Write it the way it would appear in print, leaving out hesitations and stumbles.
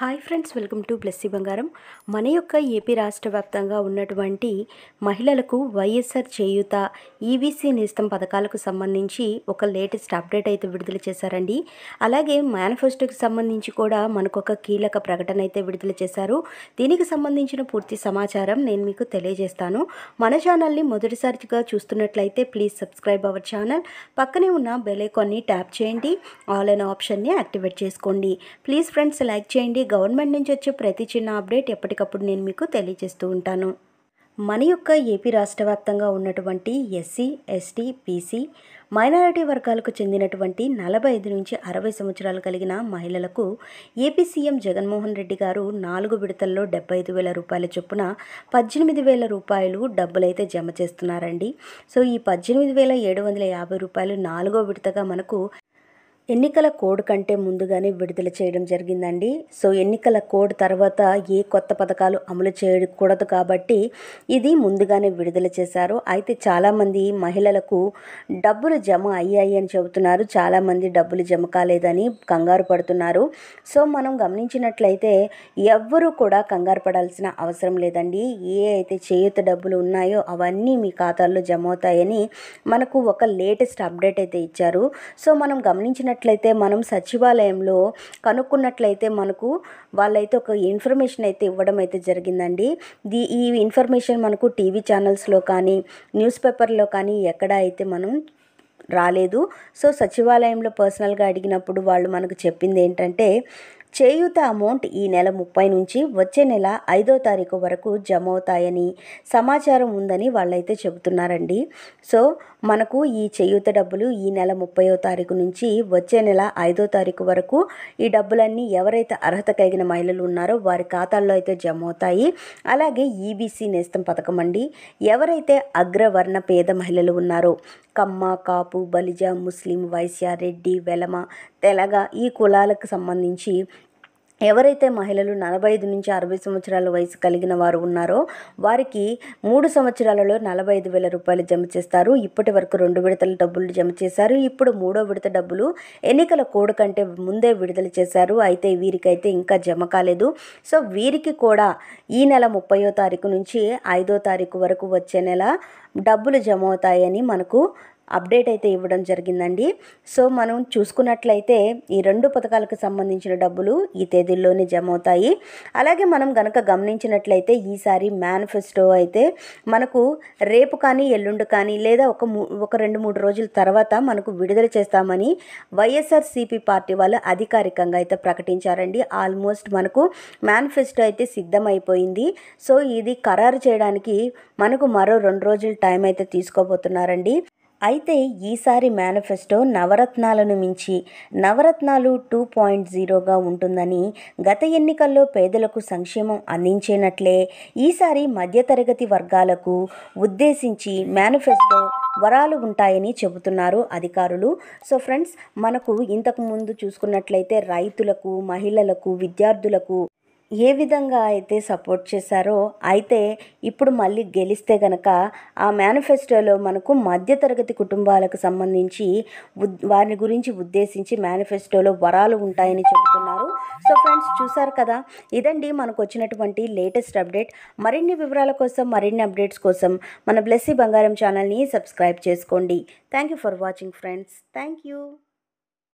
Hi friends, welcome to Blessy బంగారం. మన యొక్క ఏపీ రాష్ట్ర వ్యాప్తంగా ఉన్నటువంటి మహిళలకు వైఎస్ఆర్ చేయూత ఈబీసీ నేస్తం పథకాలకు సంబంధించి ఒక లేటెస్ట్ అప్డేట్ అయితే విడుదల చేశారండి. అలాగే మేనిఫెస్టోకి సంబంధించి కూడా మనకు ఒక కీలక ప్రకటన అయితే విడుదల చేశారు. దీనికి సంబంధించిన పూర్తి సమాచారం నేను మీకు తెలియజేస్తాను. మన ఛానల్ని మొదటిసారిగా చూస్తున్నట్లయితే ప్లీజ్ సబ్స్క్రైబ్ అవర్ ఛానల్. పక్కనే ఉన్న బెల్ ఐకాన్ని ట్యాప్ చేయండి, ఆల్ అనే ఆప్షన్ని యాక్టివేట్ చేసుకోండి. ప్లీజ్ ఫ్రెండ్స్ లైక్ చేయండి. గవర్నమెంట్ నుంచి వచ్చే ప్రతి చిన్న అప్డేట్ ఎప్పటికప్పుడు నేను మీకు తెలియజేస్తూ ఉంటాను. మన యొక్క ఏపీ రాష్ట్ర వ్యాప్తంగా ఉన్నటువంటి ఎస్సీ, ఎస్టీ, బీసీ, మైనారిటీ వర్గాలకు చెందినటువంటి 45 నుంచి 60 సంవత్సరాలు కలిగిన మహిళలకు ఏపీ సీఎం జగన్మోహన్ రెడ్డి గారు 4 విడతల్లో 75,000 రూపాయల చొప్పున 18,000 రూపాయలు డబ్బులైతే జమ చేస్తున్నారండి. సో ఈ 18,750 రూపాయలు 4వ విడతగా మనకు ఎన్నికల కోడ్ కంటే ముందుగానే విడుదల చేయడం జరిగిందండి. సో ఎన్నికల కోడ్ తర్వాత ఏ కొత్త పథకాలు అమలు చేయకూడదు కాబట్టి ఇది ముందుగానే విడుదల చేశారు. అయితే చాలామంది మహిళలకు డబ్బులు జమ అయ్యాయి అని చెబుతున్నారు. చాలామంది డబ్బులు జమ కాలేదని కంగారు పడుతున్నారు. సో మనం గమనించినట్లయితే ఎవ్వరూ కూడా కంగారు పడాల్సిన అవసరం లేదండి. ఏ అయితే చేయూత డబ్బులు ఉన్నాయో అవన్నీ మీ ఖాతాల్లో జమ అవుతాయని మనకు ఒక లేటెస్ట్ అప్డేట్ అయితే ఇచ్చారు. సో మనం గమనించిన మనం సచివాలయంలో కనుక్కున్నట్లయితే మనకు వాళ్ళైతే ఒక ఇన్ఫర్మేషన్ అయితే ఇవ్వడం అయితే జరిగిందండి. ఈ ఇన్ఫర్మేషన్ మనకు టీవీ ఛానల్స్లో కానీ న్యూస్ పేపర్లో కానీ ఎక్కడ అయితే మనం రాలేదు. సో సచివాలయంలో పర్సనల్గా అడిగినప్పుడు వాళ్ళు మనకు చెప్పింది ఏంటంటే చేయూత అమౌంట్ ఈ నెల 30 నుంచి వచ్చే నెల 5వ తారీఖు వరకు జమ అవుతాయని సమాచారం ఉందని వాళ్ళైతే చెబుతున్నారండి. సో మనకు ఈ చేయూత డబ్బులు ఈ నెల 30వ తారీఖు నుంచి వచ్చే నెల 5వ తారీఖు వరకు ఈ డబ్బులన్నీ ఎవరైతే అర్హత కలిగిన మహిళలు ఉన్నారో వారి ఖాతాల్లో అయితే జమ అవుతాయి. అలాగే ఈబీసీ నేస్తం పథకం అండి, ఎవరైతే అగ్రవర్ణ పేద మహిళలు ఉన్నారో కమ్మ, కాపు, బలిజ, ముస్లిం, వైశ్య, రెడ్డి, వెలమ, తెలగ ఈ కులాలకు సంబంధించి ఎవరైతే మహిళలు 45 నుంచి 60 సంవత్సరాల వయసు కలిగిన వారు ఉన్నారో వారికి 3 సంవత్సరాలలో 45,000 రూపాయలు జమ చేస్తారు. ఇప్పటి వరకు 2 విడతల డబ్బులు జమ చేశారు. ఇప్పుడు 3వ విడత డబ్బులు ఎన్నికల కోడ్ కంటే ముందే విడుదల చేశారు. అయితే వీరికైతే ఇంకా జమ కాలేదు. సో వీరికి కూడా ఈ నెల 30వ తారీఖు నుంచి 5వ తారీఖు వరకు వచ్చే నెల డబ్బులు జమ అవుతాయని మనకు అప్డేట్ అయితే ఇవ్వడం జరిగిందండి. సో మనం చూసుకున్నట్లయితే ఈ 2 పథకాలకు సంబంధించిన డబ్బులు ఈ తేదీల్లోనే జమ అవుతాయి. అలాగే మనం గనక గమనించినట్లయితే ఈసారి మేనిఫెస్టో అయితే మనకు రేపు కానీ ఎల్లుండి కానీ లేదా ఒక 2-3 రోజుల తర్వాత మనకు విడుదల చేస్తామని వైఎస్ఆర్సీపీ పార్టీ వాళ్ళు అధికారికంగా అయితే ప్రకటించారండి. ఆల్మోస్ట్ మనకు మేనిఫెస్టో అయితే సిద్ధమైపోయింది. సో ఇది ఖరారు చేయడానికి మనకు మరో 2 రోజుల టైం అయితే తీసుకోబోతున్నారండి. అయితే ఈసారి మేనిఫెస్టో నవరత్నాలను మించి నవరత్నాలు 2.0గా ఉంటుందని, గత ఎన్నికల్లో పేదలకు సంక్షేమం అందించేనట్లే ఈసారి మధ్యతరగతి వర్గాలకు ఉద్దేశించి మేనిఫెస్టో వరాలు ఉంటాయని చెబుతున్నారు అధికారులు. సో ఫ్రెండ్స్, మనకు ఇంతకు ముందు చూసుకున్నట్లయితే రైతులకు, మహిళలకు, విద్యార్థులకు ఏ విధంగా అయితే సపోర్ట్ చేశారో అయితే ఇప్పుడు మళ్ళీ గెలిస్తే గనక ఆ మేనిఫెస్టోలో మనకు మధ్యతరగతి కుటుంబాలకు సంబంధించి వారి గురించి ఉద్దేశించి మేనిఫెస్టోలో వరాలు ఉంటాయని చెబుతున్నారు. సో ఫ్రెండ్స్, చూసారు కదా, ఇదండి మనకు వచ్చినటువంటి లేటెస్ట్ అప్డేట్. మరిన్ని వివరాల కోసం, మరిన్ని అప్డేట్స్ కోసం మన బ్లెస్సీ బంగారం ఛానల్ని సబ్స్క్రైబ్ చేసుకోండి. Thank you for watching friends. Thank you.